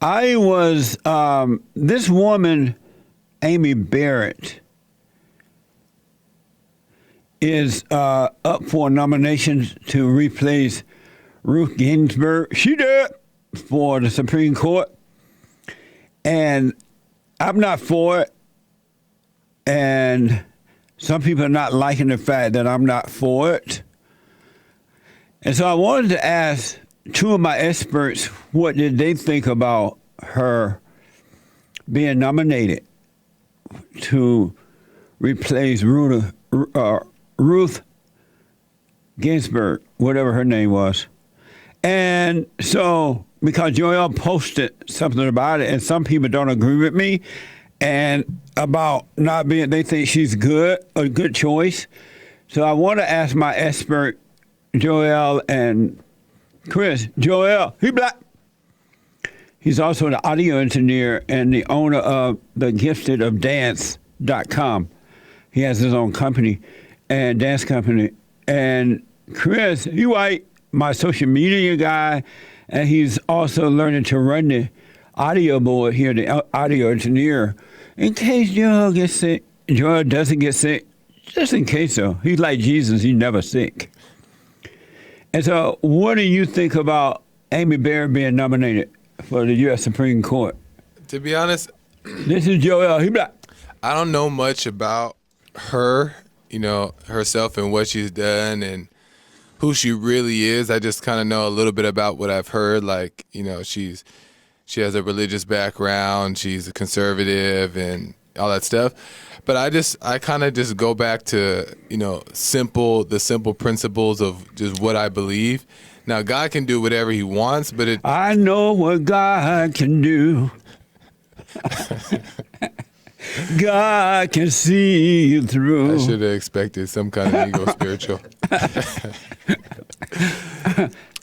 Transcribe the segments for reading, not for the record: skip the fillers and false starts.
I was this woman, Amy Barrett, is up for nominations to replace Ruth Ginsburg. She did for the Supreme Court, and I'm not for it. And some people are not liking the fact that I'm not for it. And so I wanted to ask two of my experts what did they think about her being nominated to replace Ruth Ginsburg, whatever her name was. And so, because Joel posted something about it, and some people don't agree with me, and about not being, they think she's good, a good choice. So I want to ask my expert, Joel and Chris. Joel, he black. He's also the audio engineer and the owner of the giftedofdance.com. He has his own company and dance company. And Chris, he white, my social media guy, and he's also learning to run the audio board here, the audio engineer. In case Joel gets sick, Joel doesn't get sick, just in case though. He's like Jesus, he's never sick. And so what do you think about Amy Barrett being nominated for the U.S. Supreme Court? To be honest, this is Joel. He black. I don't know much about her, herself and what she's done and who she really is. I just kind of know a little bit about what I've heard. Like, she has a religious background. She's a conservative and all that stuff. But I kind of just go back to, the simple principles of just what I believe. Now, God can do whatever he wants, but I know what God can do. God can see you through. I should have expected some kind of ego spiritual.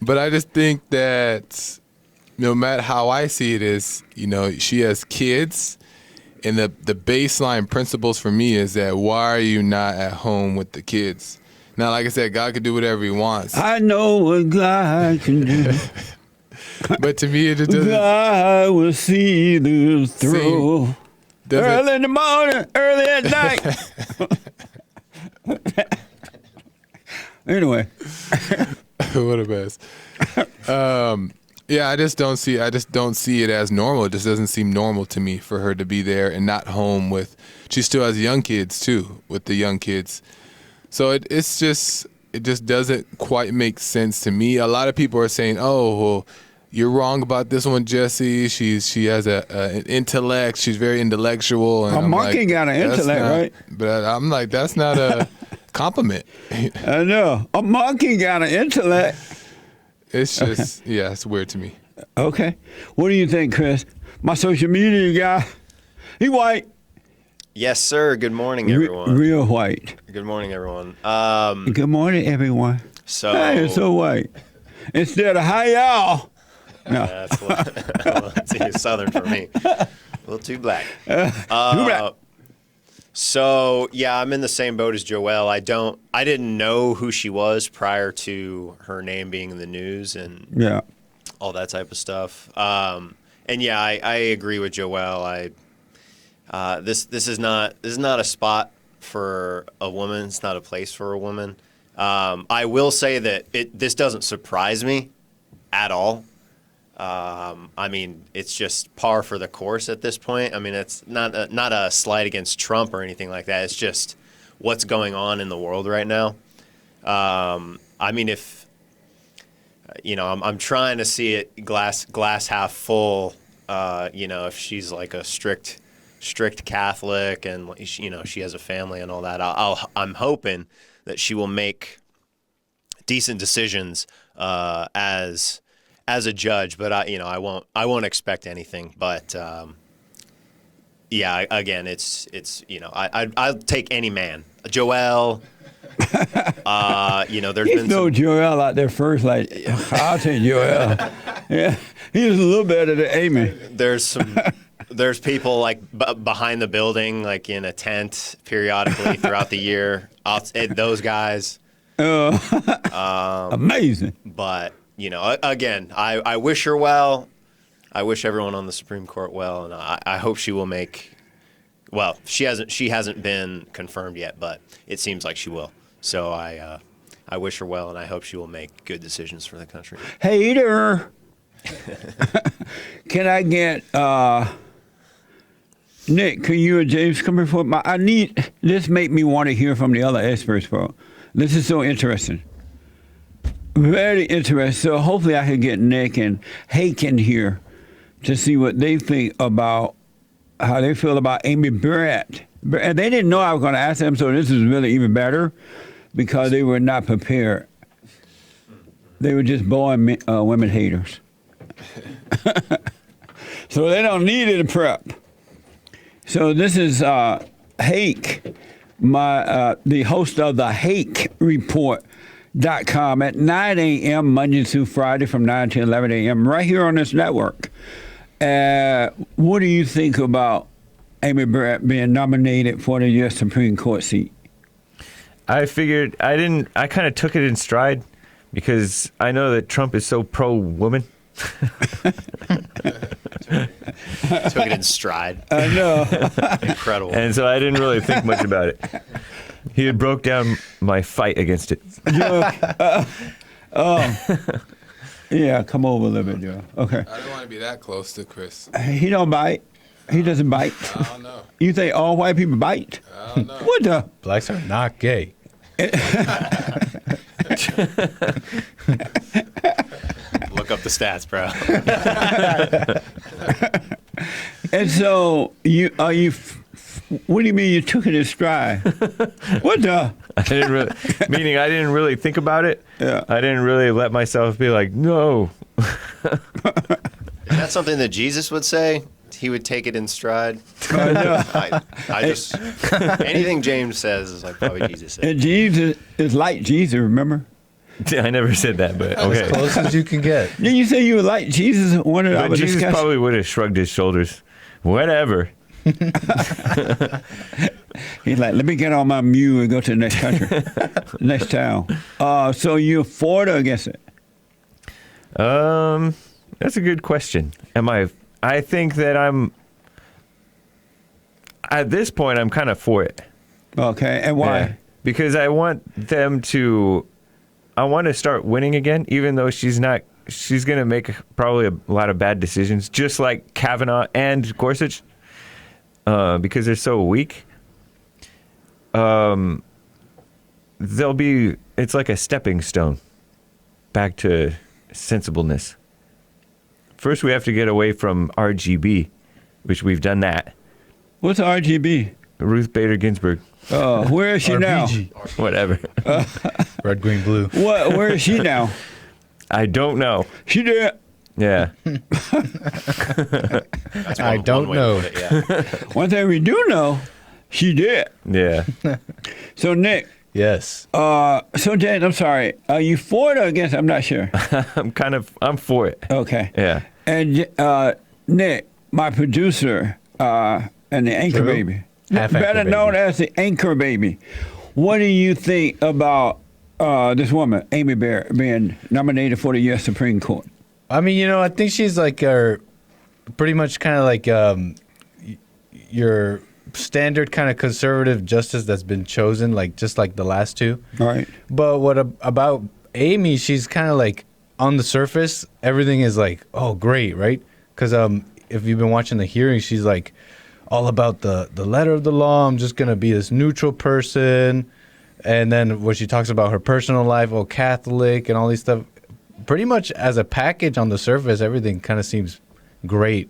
But I just think that no matter how I see it is, she has kids. And the baseline principles for me is that why are you not at home with the kids? Now, like I said, God can do whatever he wants. I know what God can do. But to me, it just doesn't. God will see you through. Early in the morning, early at night. Anyway. What a mess. Yeah, I just don't see it as normal. It just doesn't seem normal to me for her to be there and not home with. She still has young kids too, with the young kids. So it just doesn't quite make sense to me. A lot of people are saying, "Oh, well, you're wrong about this one, Jesse. She has an intellect. She's very intellectual." And a monkey got an intellect, right? But I'm like, that's not a compliment. I know. A monkey got an intellect. It's just, yeah, it's weird to me. Okay. What do you think, Chris? My social media guy, he white. Yes, sir. Good morning, everyone. Real white. Good morning, everyone. Good morning, everyone. So, hey, it's so white. Instead of hi, y'all. No. That's it's Southern for me. A little too black. Too black. So, yeah, I'm in the same boat as Joelle. I didn't know who she was prior to her name being in the news and all that type of stuff. And yeah, I agree with Joelle. This is not a spot for a woman. It's not a place for a woman. I will say that this doesn't surprise me at all. I mean, it's just par for the course at this point. I mean, it's not a slight against Trump or anything like that. It's just what's going on in the world right now. I mean, if I'm trying to see it glass half full. If she's like a strict Catholic and she has a family and all that, I'm hoping that she will make decent decisions as a judge, but I won't expect anything. But yeah, again, it's I'll take any man, Joel. There's been no Joel out there first. Like I'll take Joel. Yeah, he was a little better than Amy. There's people like behind the building, like in a tent periodically throughout the year. Those guys. Amazing. But again, I wish her well. I wish everyone on the Supreme Court well, and I hope she will make. Well, she hasn't been confirmed yet, but it seems like she will. So I wish her well, and I hope she will make good decisions for the country. Hey there. Can I get Nick? Can you and James come before? This make me want to hear from the other experts, bro. This is so interesting. Very interesting. So hopefully I can get Nick and Hake in here to see what they think about how they feel about Amy Barrett. And they didn't know I was going to ask them, so this is really even better because they were not prepared. They were just born women haters. So they don't need any prep. So this is Hake, the host of the Hake Report.com at 9 a.m. Monday through Friday from 9 to 11 a.m. right here on this network. What do you think about Amy Barrett being nominated for the U.S. Supreme Court seat? I figured I kind of took it in stride because I know that Trump is so pro-woman. Took it in stride. I know. Incredible. And so I didn't really think much about it. He had broke down my fight against it. Yeah, come over a little bit, Joe. Okay. I don't want to be that close to Chris. He don't bite. He doesn't bite. I don't know. You think all white people bite? I don't know. What the? Blacks are not gay. Look up the stats, bro. And so what do you mean you took it in stride? What the? I didn't really think about it. Yeah. I didn't really let myself be like, no. Is that something that Jesus would say? He would take it in stride. I just anything James says is like probably Jesus said. And Jesus is like Jesus, remember? I never said that, but As okay. close as you can get. Didn't you say you were like Jesus? One of But our Jesus discussions? probably would have shrugged his shoulders. Whatever. He's like, let me get on my mule and go to the next country, next town. So you're for or against it? That's a good question. I think that at this point, I'm kind of for it. Okay, and why? Yeah. Because I want to start winning again, even though she's going to make probably a lot of bad decisions, just like Kavanaugh and Gorsuch, because they're so weak. It's like a stepping stone back to sensibleness. First, we have to get away from RGB, which we've done that. What's RGB? Ruth Bader Ginsburg. Oh, where is she now? Whatever. Red, green, blue. Where is she now? I don't know. She did. Yeah. That's I don't way to know. put it, yeah. One thing we do know, she did. Yeah. So Nick. Yes. So Jan, I'm sorry. Are you for it or against it? I'm not sure. I'm for it. Okay. Yeah. And Nick, my producer, and the anchor True. baby, Half-anchor better known baby. as the anchor baby. What do you think about this woman, Amy Barrett, being nominated for the U.S. Supreme Court? I mean, I think she's like pretty much kind of like your standard kind of conservative justice that's been chosen, like just like the last two. Right. But about Amy? She's kind of like on the surface, everything is like, oh, great, right? Because if you've been watching the hearing, she's like all about the letter of the law. I'm just gonna be this neutral person, and then when she talks about her personal life, oh, Catholic and all these stuff. Pretty much as a package on the surface, everything kind of seems great.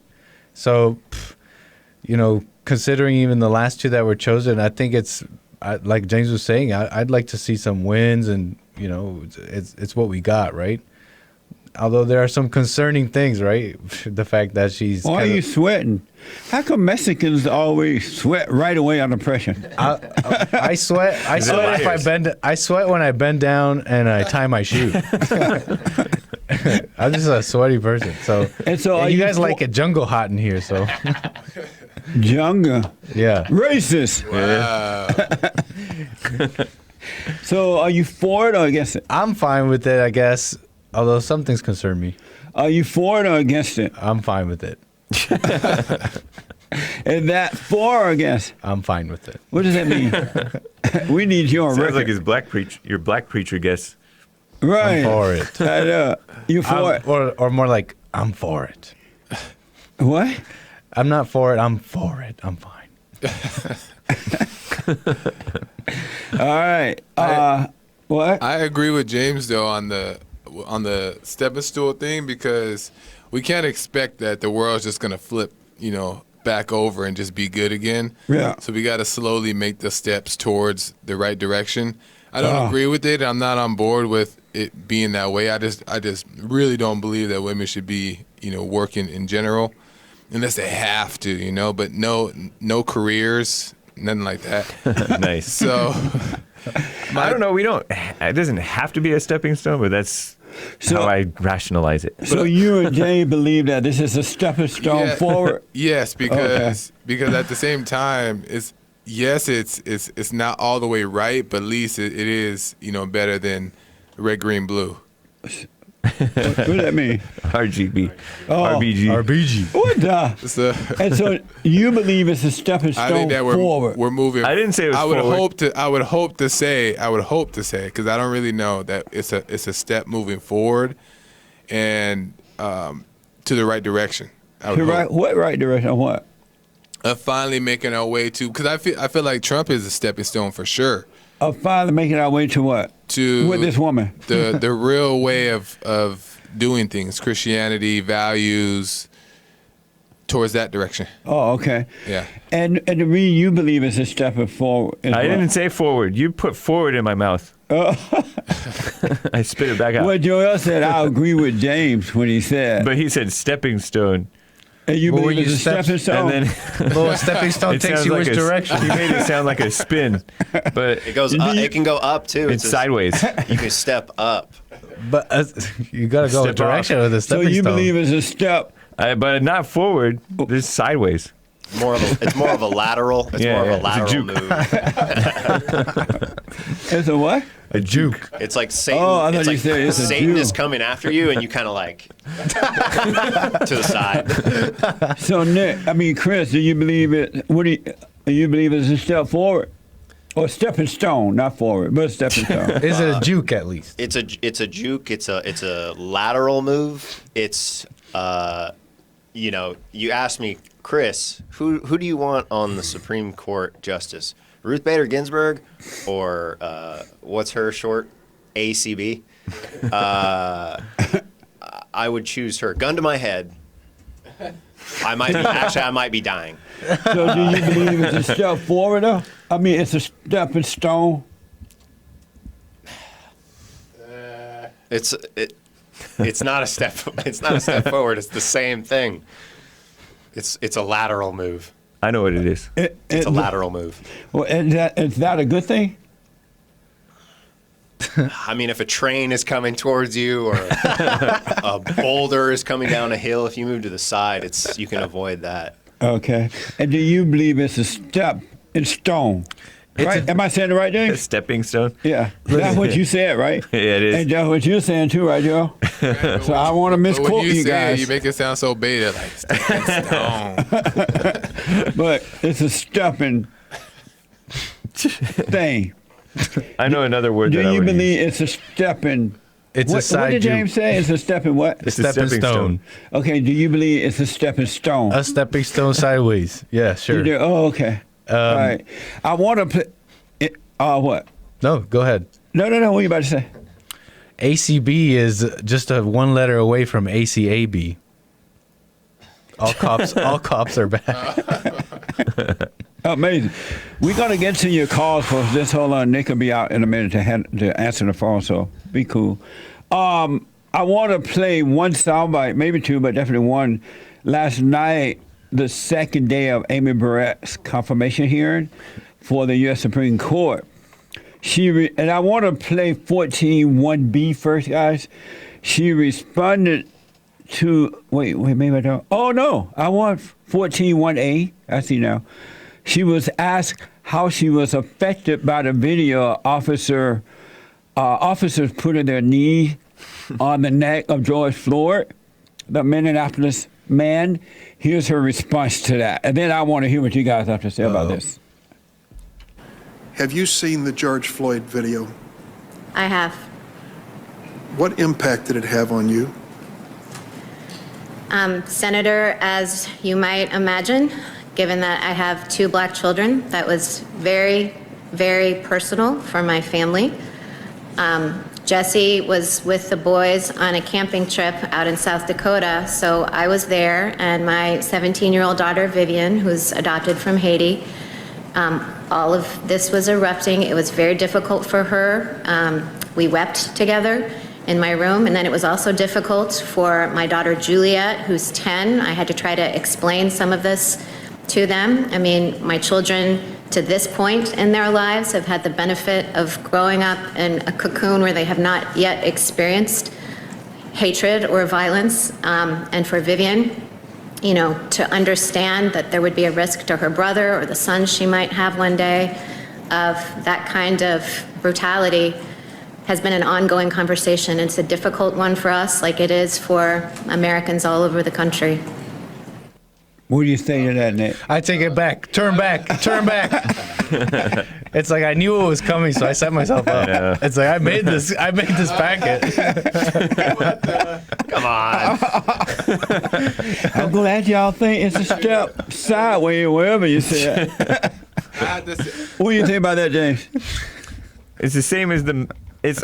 So, considering even the last two that were chosen, I think it's like James was saying. I'd like to see some wins, and it's what we got, right? Although there are some concerning things, right? The fact that she's. Why are you sweating? How come Mexicans always sweat right away under pressure? I sweat. I sweat if I bend. I sweat when I bend down and I tie my shoe. I'm just a sweaty person. So, And so and are you you guys for- like a jungle hot in here, so Younger. yeah. Racist. Wow. So are you for it or against it? I'm fine with it, I guess. Although some things concern me. Are you for it or against it? I'm fine with it. Is that for or against? I'm fine with it. What does that mean? We need you on Sounds record. like his your black preacher guess. Right. I'm for it. I know. You for it? Or more like, I'm for it. What? I'm not for it. I'm for it. I'm fine. All right. What? I agree with James though on the stepping stool thing, because we can't expect that the world's just gonna flip, back over and just be good again. Yeah. So we got to slowly make the steps towards the right direction. I don't agree with it. I'm not on board with it being that way. I just really don't believe that women should be, working in general, unless they have to, but no careers, nothing like that. Nice. So I don't know. It doesn't have to be a stepping stone, but that's how I rationalize it. So you and Jay believe that this is a stepping stone forward? Yes, because at the same time, it's not all the way right, but at least it is, better than red, green, blue. What does that mean? RGB. Oh. RBG. RBG. What the? So, And so you believe it's a stepping I stone think that forward? we're moving. I didn't say it was I would forward. hope to say, because I don't really know that it's a step moving forward, and to the right direction. What right direction? On what? Finally making our way to, because I feel like Trump is a stepping stone for sure. Finally making our way to what? To with this woman. the real way of doing things, Christianity, values, towards that direction. Oh, okay. Yeah. And the reason you believe it's a stepping forward. I didn't say forward. You put forward in my mouth. I spit it back out. Well, Joel said I agree with James when he said. But he said stepping stone. And you Well, believe when it's you a stepping stone? And then Well, a stepping stone it takes sounds you like which direction? He made it sound like a spin, but It goes up. It can go up too. it's sideways. You can step up. But you got to go a Step direction off. with a So stepping you stone. believe it's a step? But not forward. This is sideways. It's more of a lateral. It's Yeah, more yeah, of a it's a lateral juke. move. It's a what? A juke. It's like Satan. Oh, I thought it's you like said it's a Satan Jew. is coming after you, and you kind of like to the side. So Nick, Chris, do you believe it? Do you believe it's a step forward, or stepping stone? Not forward, but a stepping stone. Is it a juke at least? It's a juke. It's a lateral move. It's you asked me, Chris, who do you want on the Supreme Court justice? Ruth Bader Ginsburg, or what's her short? ACB. I would choose her. Gun to my head. I might be dying. So do you believe it's a step forward, though? It's a stepping stone. It's not a step. It's not a step forward. It's the same thing. It's a lateral move. I know what it is. It's a lateral move. Well, is that a good thing? If a train is coming towards you or a boulder is coming down a hill, if you move to the side, you can avoid that. Okay. And do you believe it's a step in stone? Right? Am I saying it right, A James? stepping stone. Yeah. That's what you said, right? Yeah, it is. And that's what you're saying too, right, Joe? So I want to misquote you guys. You make it sound so beta, like stepping stone. But it's a stepping thing. I know another word Do that I you would believe use. it's a stepping? It's a What side did James juke. say? It's a stepping what? It's a stepping stone. Okay. Do you believe it's a stepping stone? A stepping stone sideways. Yeah, sure. You do? Oh, okay. All right. I want to play. What? No, go ahead. No. What are you about to say? ACB is just a one letter away from ACAB. All cops are bad. Amazing. We're going to get to your calls for this. Hold on. Nick will be out in a minute to answer the phone, so be cool. I want to play one soundbite, maybe two, but definitely one. Last night, the second day of Amy Barrett's confirmation hearing for the U.S. Supreme Court. And I want to play 14.1b first, guys. She responded to, wait, maybe I don't. Oh, no, I want 14.1a. I see now. She was asked how she was affected by the video officers putting their knee on the neck of George Floyd the Minneapolis man. Here's her response to that. And then I want to hear what you guys have to say about this. Have you seen the George Floyd video? I have. What impact did it have on you? Senator, as you might imagine, given that I have 2 black children, that was very, very personal for my family. Jesse was with the boys on a camping trip out in South Dakota, so I was there, and my 17-year-old daughter, Vivian, who's adopted from Haiti, all of this was erupting. It was very difficult for her. We wept together in my room, and then it was also difficult for my daughter, Juliet, who's 10. I had to try to explain some of this to them. I mean, my children, to this point in their lives, have had the benefit of growing up in a cocoon where they have not yet experienced hatred or violence. And for Vivian, you know, to understand that there would be a risk to her brother or the son she might have one day of that kind of brutality has been an ongoing conversation. It's a difficult one for us, like it is for Americans all over the country. What do you think of that, Nick? I take it back. Turn back. Turn back. It's like I knew it was coming, so I set myself up. Yeah. It's like I made this packet. Come on. I'm glad y'all think it's a step sideways, wherever you see it. What do you think about that, James? It's the same as it's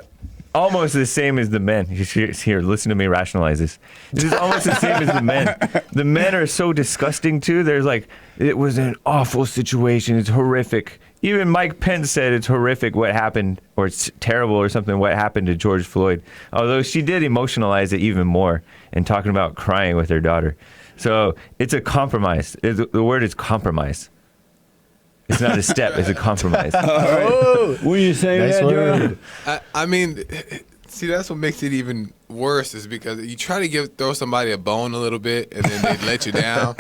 almost the same as the men. Here, listen to me rationalize this. This is almost the same as the men. The men are so disgusting too. There's like, it was an awful situation. It's horrific. Even Mike Pence said it's horrific what happened, or it's terrible or something, what happened to George Floyd. Although she did emotionalize it even more and talking about crying with her daughter. So it's a compromise. The word is compromise. It's not a step, it's a compromise. Oh, what are you saying, nice Joe? I mean, see, that's what makes it even worse is because you try to throw somebody a bone a little bit and then they let you down.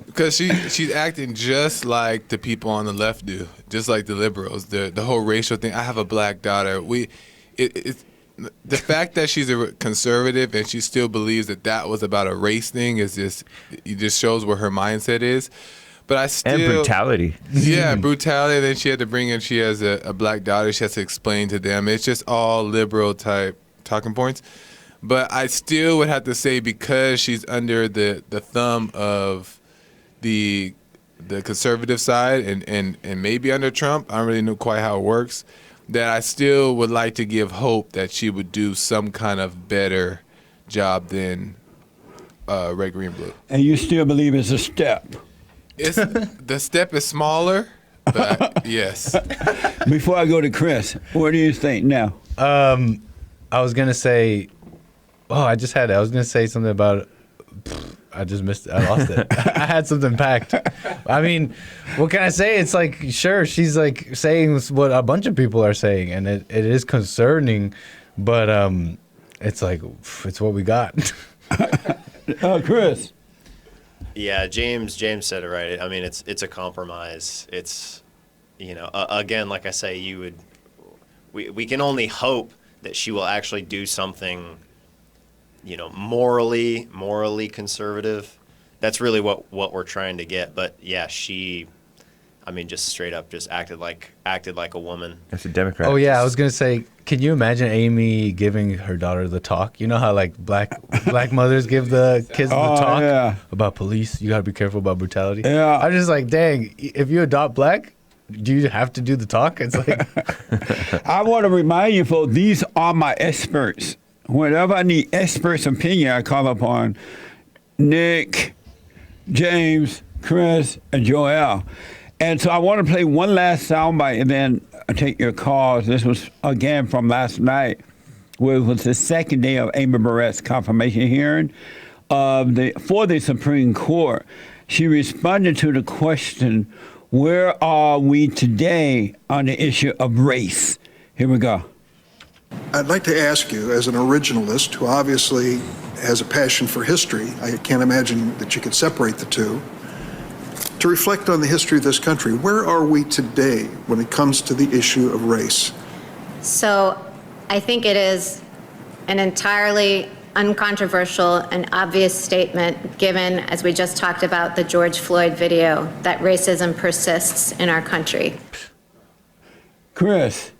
Because she's acting just like the people on the left do, just like the liberals, the whole racial thing. I have a black daughter. It's the fact that she's a conservative and she still believes that was about a race thing it just shows where her mindset is. But I still, and brutality. Yeah, brutality. Then she had to bring in, she has a black daughter. She has to explain to them. It's just all liberal type talking points. But I still would have to say, because she's under the thumb of the conservative side and maybe under Trump, I don't really know quite how it works, that I still would like to give hope that she would do some kind of better job than Red, Green, Blue. And you still believe it's a step? The step is smaller, but yes. Before I go to Chris, what do you think now? I was gonna say, I just had it. I was gonna say something about. I just missed it. I lost it. I had something packed. I mean, what can I say? It's like, sure, she's like saying what a bunch of people are saying, and it is concerning, but it's like it's what we got. Chris. Yeah, James said it right. I mean, it's a compromise. It's, you know, again, like I say, we can only hope that she will actually do something, you know, morally conservative. That's really what we're trying to get. But yeah, she, I mean, just straight up just acted like a woman. That's a Democrat. Oh yeah, I was gonna say, can you imagine Amy giving her daughter the talk? You know how like black mothers give the kids the talk about police. You gotta be careful about brutality. Yeah, I'm just like, dang, if you adopt black, do you have to do the talk? It's like, I want to remind you, folks, these are my experts. Whenever I need experts' opinion, I call upon Nick, James, Chris, and Joel. And so I want to play one last soundbite and then take your calls. This was, again, from last night, where it was the second day of Amy Barrett's confirmation hearing for the Supreme Court. She responded to the question, where are we today on the issue of race? Here we go. I'd like to ask you, as an originalist who obviously has a passion for history, I can't imagine that you could separate the two, to reflect on the history of this country. Where are we today when it comes to the issue of race? So I think it is an entirely uncontroversial and obvious statement given, as we just talked about, the George Floyd video, that racism persists in our country. Chris.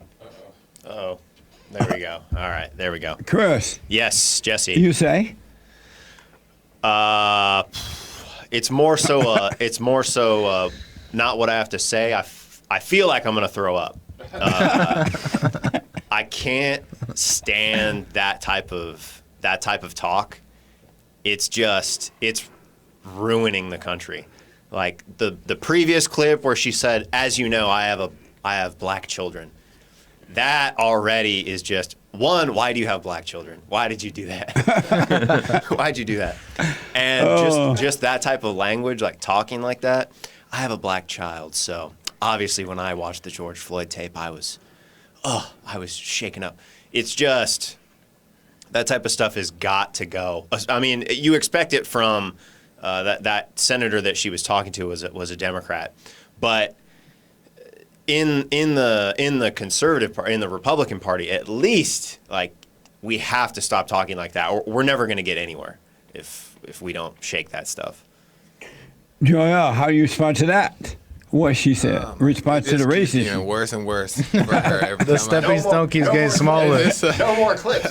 Oh, there we go. All right, there we go. Chris. Yes, Jesse. You say? It's more so. Not what I have to say. I feel like I'm gonna throw up. I can't stand that type of talk. It's ruining the country. Like the previous clip where she said, "As you know, I have black children." That already is just one. Why do you have black children? Why did you do that? Why'd you do that? And just that type of language, like talking like that. I have a black child, so obviously when I watched the George Floyd tape, I was shaken up. It's just that type of stuff has got to go. I mean, you expect it from that senator that she was talking to was a Democrat, but in the conservative party, in the Republican Party, at least, like, we have to stop talking like that, or we're never going to get anywhere if we don't shake that stuff. Joel, how do you respond to that? What she said, response to the racism. Getting worse and worse for her every The time stepping stone keeps getting smaller. No more clips.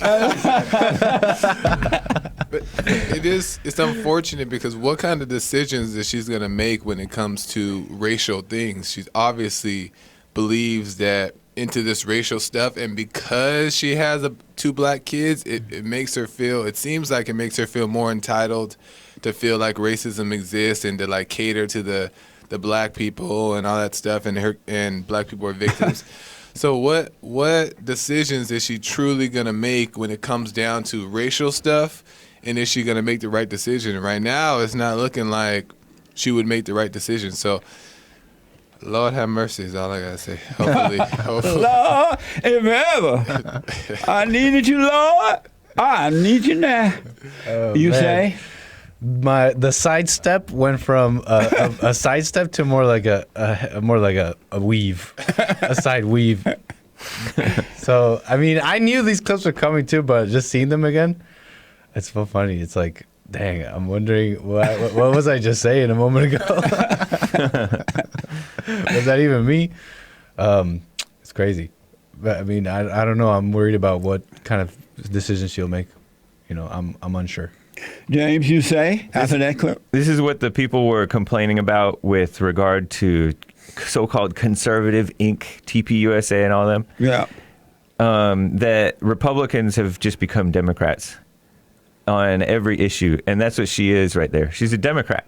But it's unfortunate because what kind of decisions that she's going to make when it comes to racial things? She obviously believes that into this racial stuff, and because she has two black kids, it makes her feel, it seems like it makes her feel more entitled to feel like racism exists and to like cater to the black people and all that stuff, and black people are victims. So what decisions is she truly gonna make when it comes down to racial stuff, and is she gonna make the right decision? Right now, it's not looking like she would make the right decision. So, Lord have mercy is all I gotta say. Hopefully. Lord, if ever I needed you, Lord, I need you now. You say? The sidestep went from a sidestep to more like a weave, a side weave. So I mean, I knew these clips were coming too, but just seeing them again, it's so funny. It's like, dang, I'm wondering what was I just saying a moment ago? Was that even me? It's crazy. But I mean, I don't know. I'm worried about what kind of decisions she'll make. You know, I'm unsure. James, you say after that clip? This is what the people were complaining about with regard to so-called conservative Inc., TPUSA, and all them. Yeah. That Republicans have just become Democrats on every issue, and that's what she is right there. She's a Democrat,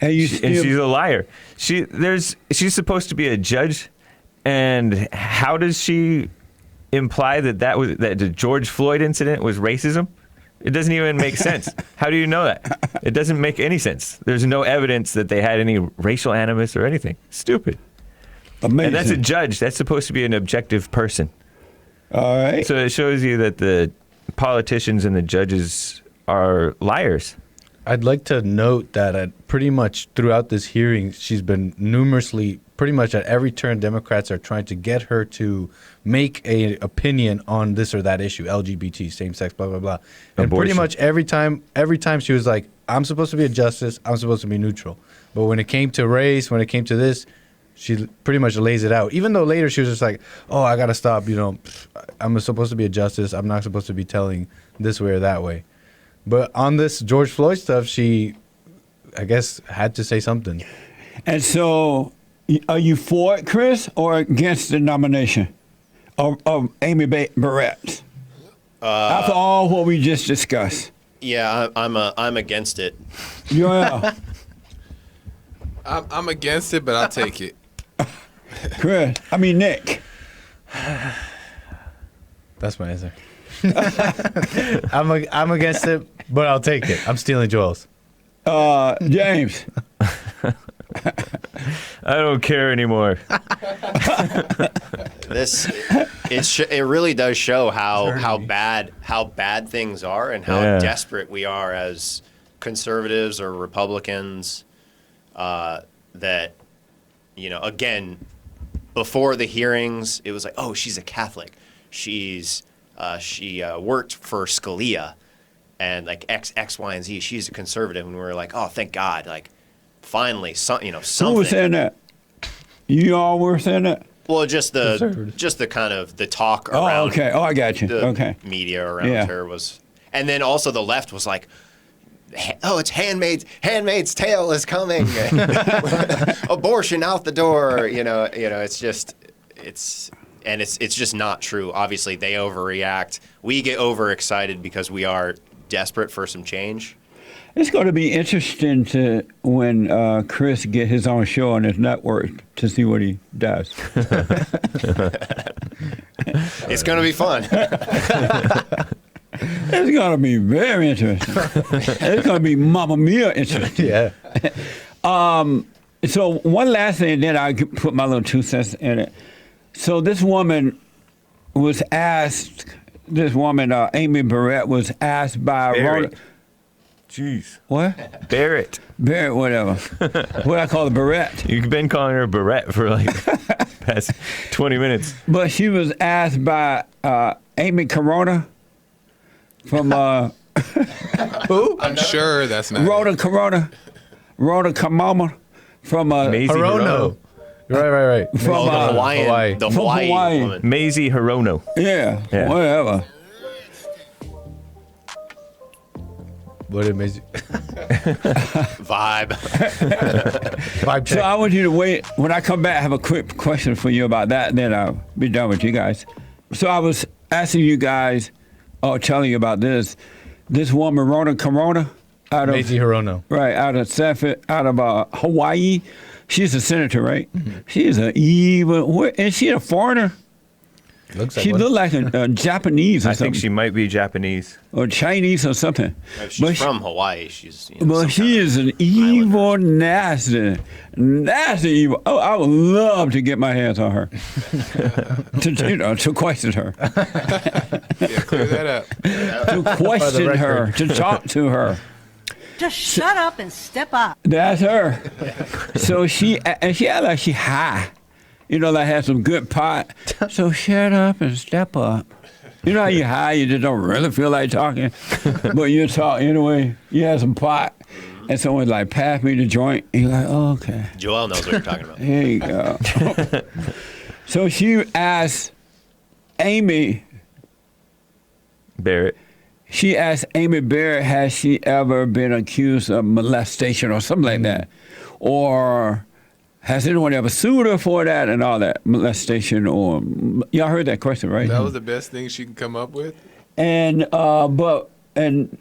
and she's a liar. She's supposed to be a judge, and how does she imply that the George Floyd incident was racism? It doesn't even make sense. How do you know that? It doesn't make any sense. There's no evidence that they had any racial animus or anything. Stupid. Amazing. And that's a judge. That's supposed to be an objective person. All right. So it shows you that the politicians and the judges are liars. I'd like to note that pretty much throughout this hearing, she's been numerously, pretty much at every turn, Democrats are trying to get her to make an opinion on this or that issue, LGBT, same-sex, blah, blah, blah. And Abortion. pretty much every time she was like, I'm supposed to be a justice, I'm supposed to be neutral. But when it came to race, when it came to this, she pretty much lays it out. Even though later she was just like, oh, I got to stop, I'm supposed to be a justice, I'm not supposed to be telling this way or that way. But on this George Floyd stuff, she, I guess, had to say something. And so, are you for it, Chris, or against the nomination of Amy Barrett? After all what we just discussed. Yeah, I'm against it. Yeah. I'm against it, but I'll take it. Nick. That's my answer. I'm against it, but I'll take it. I'm stealing Joel's. James. I don't care anymore. It really does show how bad things are and how desperate we are as conservatives or Republicans. That, again, before the hearings, it was like, oh, she's a Catholic. She worked for Scalia, and like X, Y, and Z. She's a conservative, and we were like, oh, thank God, like finally, something. Who was saying that? You all were saying that? Well, just the kind of the talk around. Oh, okay. Oh, I got you. The Okay. media around her was, and then also the left was like, oh, it's Handmaid's Tale is coming, abortion out the door. It's just it's just not true. Obviously, they overreact. We get overexcited because we are desperate for some change. It's going to be interesting to when Chris get his own show on his network to see what he does. It's going to be fun. It's going to be very interesting. It's going to be Mamma Mia interesting. Yeah. So one last thing, then I put my little 2 cents in it. So this woman was asked. This woman, Amy Barrett, was asked by Barrett. Jeez. What? Barrett. Barrett, whatever. What I call it, Barrett. You've been calling her Barrett for like past 20 minutes. But she was asked by Amy Corona from Who? I'm sure that's not. Rhoda Kamama from Maisie Hirono. Right. From the Hawaiian, From Hawaii. woman. Maisie Hirono. Yeah, Yeah. whatever. What it makes you Vibe. vibe So check. I want you to wait. When I come back, I have a quick question for you about that, and then I'll be done with you guys. So I was asking you guys, or telling you about this woman, Rhoda Corona, out of Maisie Hirono. right out of Hawaii. She's a senator, right? She's an evil. Is she a foreigner? Looks like She one. looked like a Japanese or I something, think she might be Japanese. or Chinese or something. If she's But from Hawaii. She's. But some she kind is an evil, nasty evil. Oh, I would love to get my hands on her, to question her, Yeah, clear that up. to question her, record. to talk to her. Just shut up and step up. That's her. So she act like she high, like had some good pot. So shut up and step up. You know how you high, you just don't really feel like talking, but you talk anyway. You have some pot, and someone's like, pass me the joint. And you're like, oh, okay. Joel knows what you're talking about. Here you go. So she asked Amy Barrett. Barrett, has she ever been accused of molestation or something like that? Or has anyone ever sued her for that and all that? Molestation or... Y'all heard that question, right? That was the best thing she can come up with. And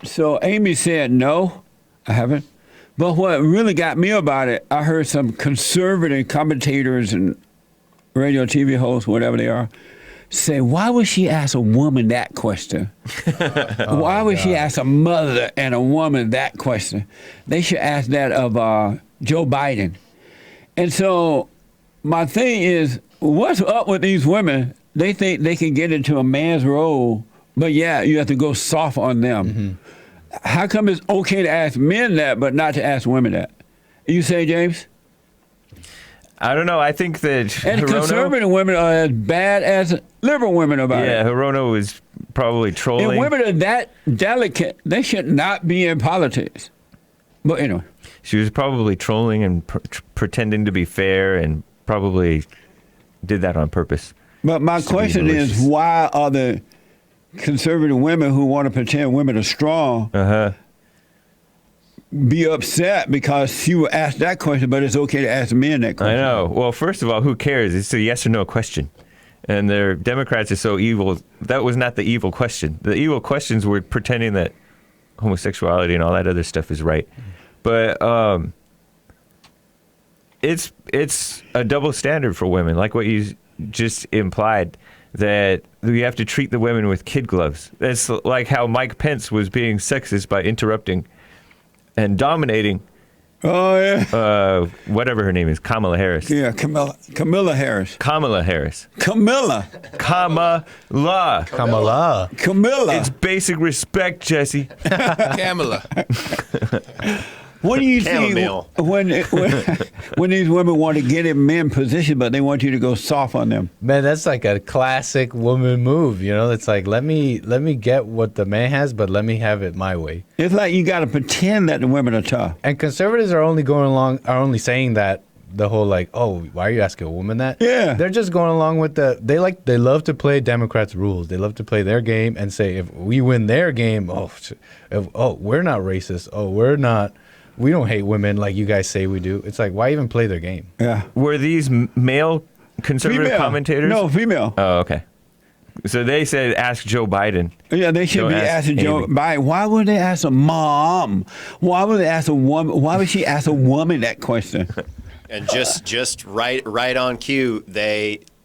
so Amy said, no, I haven't. But what really got me about it, I heard some conservative commentators and radio, TV hosts, whatever they are, say, why would she ask a woman that question? Why would she ask a mother and a woman that question? They should ask that of Joe Biden. And so my thing is, what's up with these women? They think they can get into a man's role, but yeah, you have to go soft on them. Mm-hmm. How come it's okay to ask men that, but not to ask women that? You say, James? I don't know. I think that And Hirono, conservative women are as bad as liberal women about yeah, it. Hirono is probably trolling. And women are that delicate, they should not be in politics. But anyway. She was probably trolling and pretending to be fair, and probably did that on purpose. But my question is, malicious. why are the conservative women who want to pretend women are strong be upset because she will ask that question, but it's okay to ask men that question? I know. Well, first of all, who cares? It's a yes or no question. And their Democrats are so evil. That was not the evil question. The evil questions were pretending that homosexuality and all that other stuff is right. But it's a double standard for women, like what you just implied, that we have to treat the women with kid gloves. It's like how Mike Pence was being sexist by interrupting and dominating. Oh, yeah. Whatever her name is, Kamala Harris. Yeah, Camilla Harris. Kamala Harris. Camilla. Kamala. Camilla. It's basic respect, Jesse. Kamala. What do you think Chamomile. when these women want to get in men position, but they want you to go soft on them? Man, that's like a classic woman move. You know, it's like let me get what the man has, but let me have it my way. It's like you got to pretend that the women are tough. And conservatives are only saying that the whole like, oh, why are you asking a woman that? Yeah. They're just going along with they love to play Democrats' rules. They love to play their game and say if we win their game, we're not racist. Oh, we don't hate women like you guys say we do. It's like, why even play their game? Yeah. Were these male conservative Female. commentators? No, female. Oh, okay. So they said ask Joe Biden. Yeah, they should Don't be ask asking Joe Amy. Biden. Why would they ask a mom? Why would they ask a woman? Why would she ask a woman that question? And just right on cue,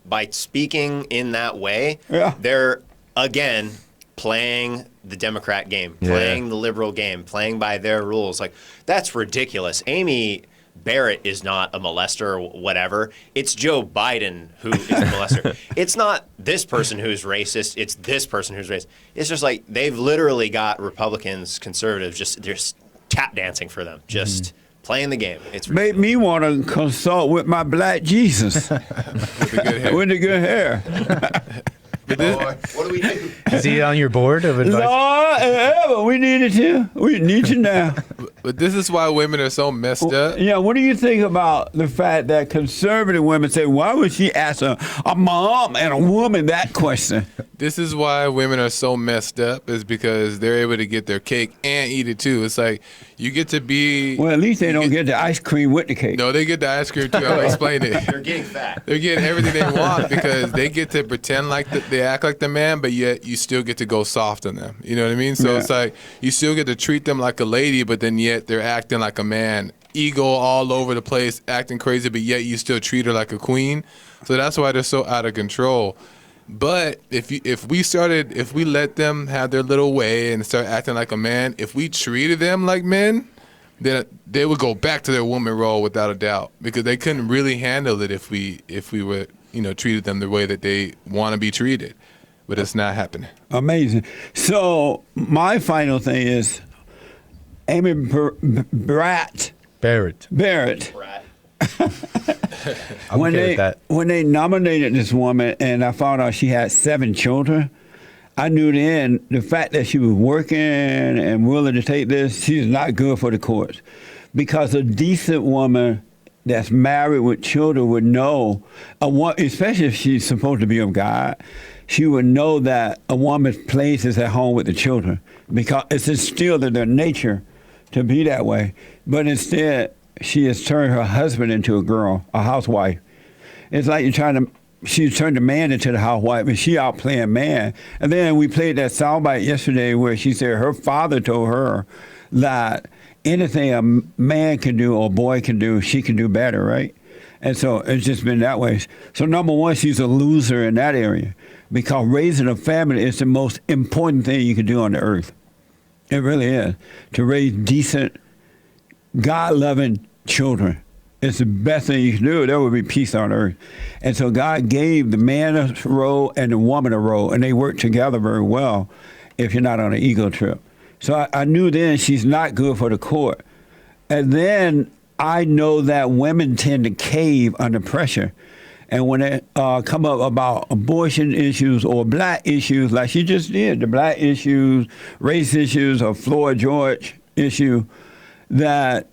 by speaking in that way, Yeah. they're again playing the Democrat game, playing the liberal game, playing by their rules. Like, that's ridiculous. Amy Barrett is not a molester or whatever. It's Joe Biden who is a molester. It's not this person who's racist. It's this person who's racist. It's just like they've literally got Republicans, conservatives, just tap dancing for them, just playing the game. It's Made me want to consult with my black Jesus With the good hair. with the good hair. what do we do? Is he on your board of advice? Lord, ever we needed to. We need you now. But this is why women are so messed up. Yeah, what do you think about the fact that conservative women say, why would she ask a mom and a woman that question? This is why women are so messed up, is because they're able to get their cake and eat it too. It's like you get to be. Well, at least they don't get the ice cream with the cake. No, they get the ice cream too. I'll explain it. They're getting fat. They're getting everything they want because they get to pretend like they act like the man, but yet you still get to go soft on them. You know what I mean? So Yeah. it's like you still get to treat them like a lady, but then yet they're acting like a man. Ego all over the place, acting crazy, but yet you still treat her like a queen. So that's why they're so out of control. But if we let them have their little way and start acting like a man, if we treated them like men, then they would go back to their woman role without a doubt, because they couldn't really handle it if we were treated them the way that they want to be treated. But it's not happening. Amazing. So my final thing is Amy Barrett. Barrett. I'm when okay they with that. when they nominated this woman and I found out she had 7 children, I knew then the fact that she was working and willing to take this, she's not good for the courts. Because a decent woman that's married with children would know, especially if she's supposed to be of God, she would know that a woman's place is at home with the children, because it's instilled in their nature to be that way. But instead, she has turned her husband into a girl, a housewife. It's like she turned the man into the housewife, and she out playing man. And then we played that soundbite yesterday where she said her father told her that anything a man can do or a boy can do, she can do better, right? And so it's just been that way. So number one, she's a loser in that area, because raising a family is the most important thing you can do on the earth. It really is. To raise decent, God-loving children. It's the best thing you can do. There will be peace on earth. And so God gave the man a role and the woman a role, and they work together very well if you're not on an ego trip. So I knew then she's not good for the court. And then I know that women tend to cave under pressure. And when they come up about abortion issues or black issues, like she just did, the black issues, race issues, or Floyd George issue, that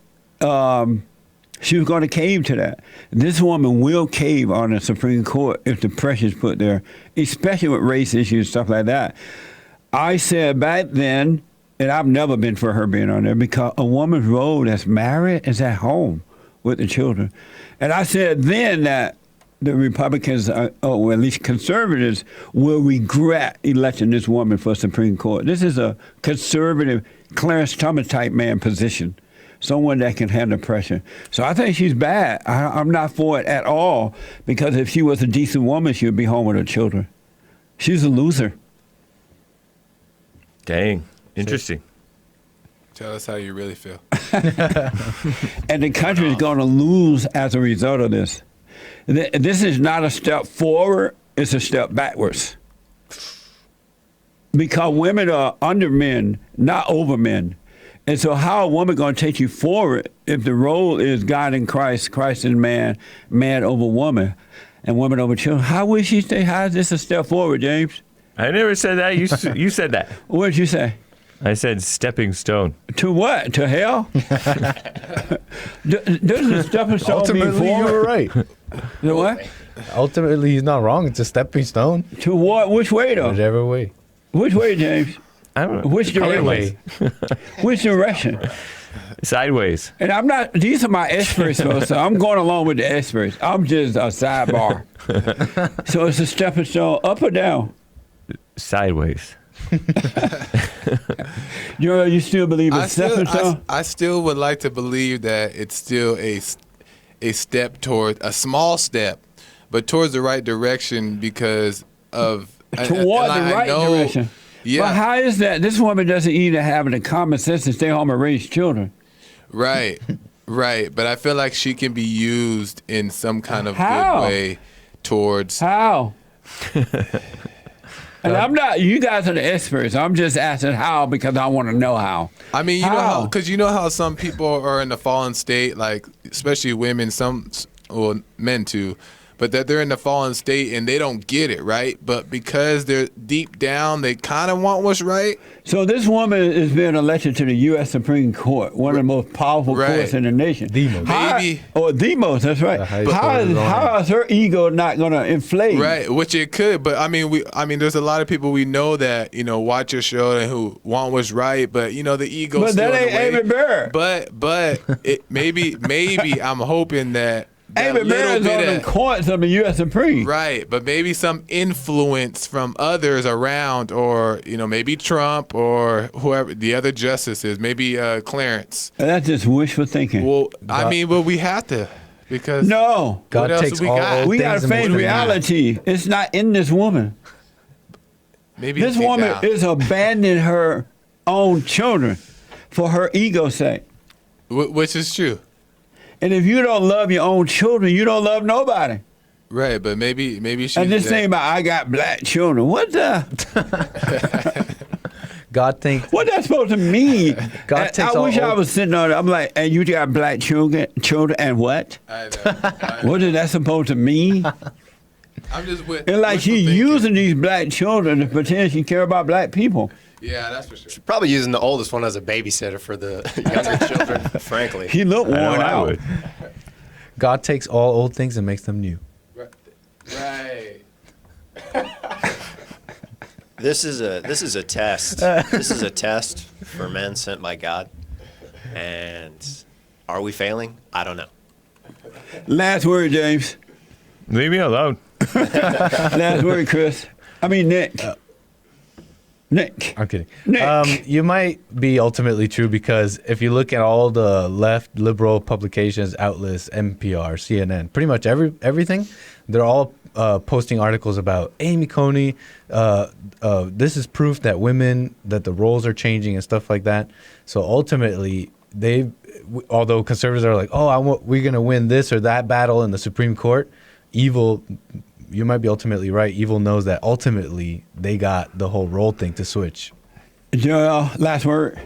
she was going to cave to that. This woman will cave on the Supreme Court if the pressure's put there, especially with race issues, stuff like that. I said back then, and I've never been for her being on there, because a woman's role that's married is at home with the children. And I said then that the Republicans, or at least conservatives, will regret electing this woman for Supreme Court. This is a conservative, Clarence Thomas type man position, someone that can handle pressure. So I think she's bad. I'm not for it at all, because if she was a decent woman, she would be home with her children. She's a loser. Dang. Interesting. Tell us how you really feel. And the country is going to lose as a result of this. This is not a step forward, it's a step backwards. Because women are under men, not over men. And so how a woman going to take you forward if the role is God in Christ, Christ in man, man over woman, and woman over children? How would she say, how is this a step forward, James? I never said that. You said that. What did you say? I said stepping stone. To what? To hell? Doesn't a stepping stone Ultimately, mean forward? you were right. The what? Ultimately, he's not wrong. It's a stepping stone. To what? Which way, though? Whichever way. Which way, James? I don't know. Which direction? Way. Which direction? Sideways. And I'm not, these are my experts, though, so I'm going along with the experts. I'm just a sidebar. So it's a stepping stone, up or down? Sideways. You still believe it's stepping stone? I still would like to believe that it's still a step toward, a small step, but towards the right direction because of... Toward the right direction. Yeah. But how is that? This woman doesn't even have the common sense to stay home and raise children. Right, right. But I feel like she can be used in some kind of How? good way towards... How? And I'm not, you guys are the experts. I'm just asking how because I want to know how. I mean, you know how, because you know how some people are in the fallen state, like especially women, well, men too, but that they're in the fallen state and they don't get it, right? But because they're deep down, they kind of want what's right. So this woman is being elected to the U.S. Supreme Court, one of the most powerful courts in the nation. The most. The most, that's right. How is her ego not going to inflate? Right, which it could, but I mean, there's a lot of people we know that watch your show and who want what's right, but the ego. But still that ain't Amy Barrett. But it maybe I'm hoping that. Amy Barrett's on the courts of the U.S. Supreme. Right, but maybe some influence from others around, or maybe Trump or whoever the other justices, maybe Clarence. That's just wishful thinking. Well, we have to because no, God what else takes we all got? old we got to things and face makes them reality. It's not in this woman. Maybe This deep woman down. is abandoning her own children for her ego's sake. Which is true. And if you don't love your own children, you don't love nobody. Right, but maybe she's. And this thing about I got black children, what the? God thinks. What that supposed to mean? God takes I all wish I old- was sitting on it. I'm like, and you got black children, and what? I know. What is that supposed to mean? I'm just with. It's like wishful she's thinking. using these black children to pretend she care about black people. Yeah, that's for sure. Probably using the oldest one as a babysitter for the younger children, frankly. He looked I know worn I out. would. God takes all old things and makes them new. Right. This is a test. This is a test for men sent by God. And are we failing? I don't know. Last word, James. Leave me alone. Last word, Chris. I mean, Nick. Nick. I'm kidding. Nick. You might be ultimately true because if you look at all the left liberal publications, outlets, NPR, CNN, pretty much everything, they're all posting articles about Amy Coney. This is proof that that the roles are changing and stuff like that. So ultimately, although conservatives are like, we're going to win this or that battle in the Supreme Court, evil. You might be ultimately right. Evil knows that ultimately they got the whole role thing to switch. Joel, last word.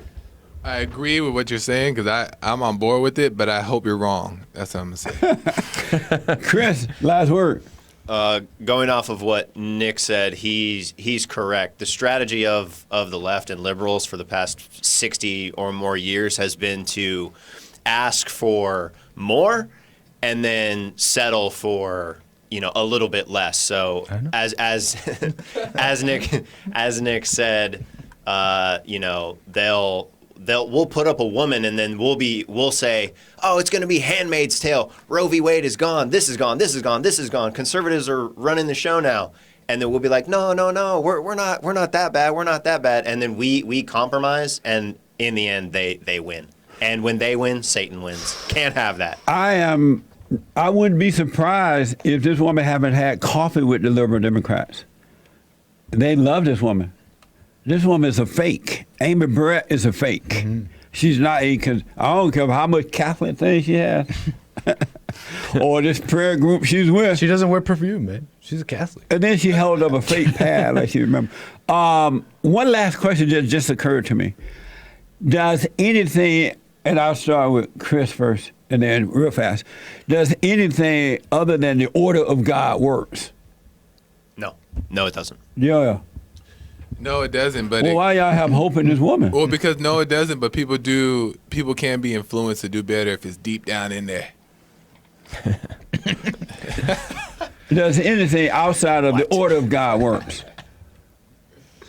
I agree with what you're saying because I'm on board with it, but I hope you're wrong. That's what I'm going to say. Chris, last word. Going off of what Nick said, he's correct. The strategy of the left and liberals for the past 60 or more years has been to ask for more and then settle for a little bit less. So as Nick said, we'll put up a woman and then we'll say, oh, it's going to be Handmaid's Tale. Roe v. Wade is gone. This is gone. This is gone. This is gone. Conservatives are running the show now. And then we'll be like, no, we're not that bad. We're not that bad. And then we compromise, and in the end, they win. And when they win, Satan wins. Can't have that. I wouldn't be surprised if this woman haven't had coffee with the liberal Democrats. They love this woman. This woman is a fake. Amy Barrett is a fake. Mm-hmm. She's not I don't care how much Catholic thing she has. Or this prayer group she's with. She doesn't wear perfume, man. She's a Catholic. And then she held up a fake pad, like she remember. One last question just occurred to me. does anything, and I'll start with Chris first, and then real fast. Does anything other than the order of God works? No, it doesn't. Yeah. No, it doesn't. But Well, why y'all have hope in this woman? well, because no, it doesn't. But people do. People can be influenced to do better if it's deep down in there. Does anything outside of the order of God works?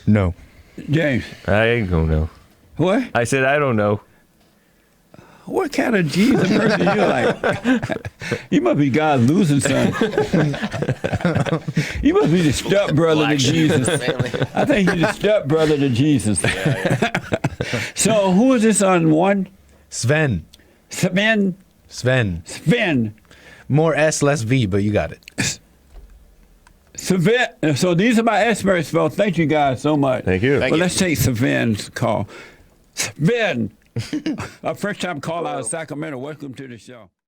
No. James. I don't know. What? I said I don't know. What kind of Jesus person you like? You must be God's losing son. You must be the stepbrother to Jesus. I think you're the stepbrother to Jesus. So who is this on one? Sven. Sven? Sven. More S, less V, but you got it. Sven. So these are my experts, folks. Thank you guys so much. Thank you. Well, let's take Sven's call. Sven, a first-time call out of Sacramento. Welcome to the show.